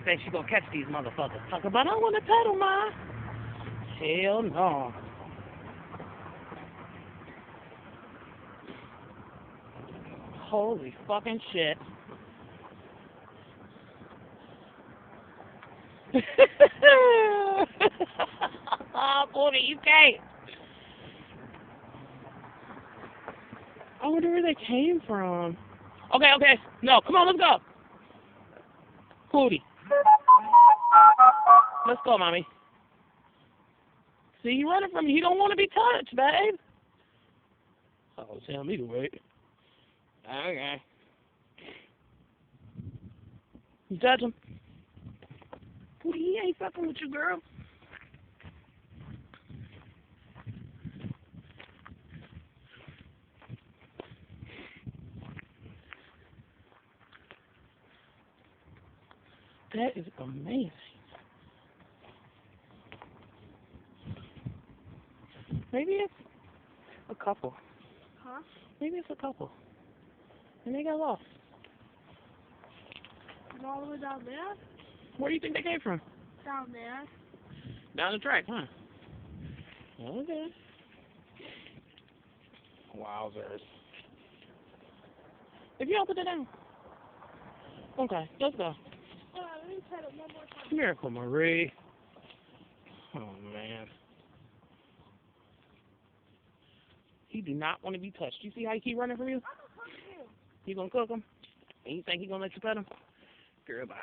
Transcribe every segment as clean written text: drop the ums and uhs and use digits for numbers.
think she gonna catch these motherfuckers. Talk about, I want to pet him, Ma. Hell no. Holy fucking shit. Oh, boy, you can't. I wonder where they came from. Okay. No, come on, let's go. Pootie. Let's go, Mommy. See, you running from me. You don't want to be touched, babe. Oh, tell me to wait. Okay. You touch him? Pootie, he ain't fucking with you, girl. That is amazing. Maybe it's a couple. Huh? Maybe it's a couple. And they got lost. And all the way down there? Where do you think they came from? Down there. Down the track, huh? Okay. Wowzers. If y'all put it down. Okay, let's go. Let me try it one more time. Miracle Marie. Oh, man. He do not want to be touched. You see how he keep running from you? I'm gonna cook him. You gonna cook him? And you think he gonna let you pet him? Girl, bye.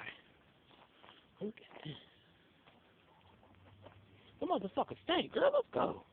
Okay. The motherfucker stink, girl. Let's go.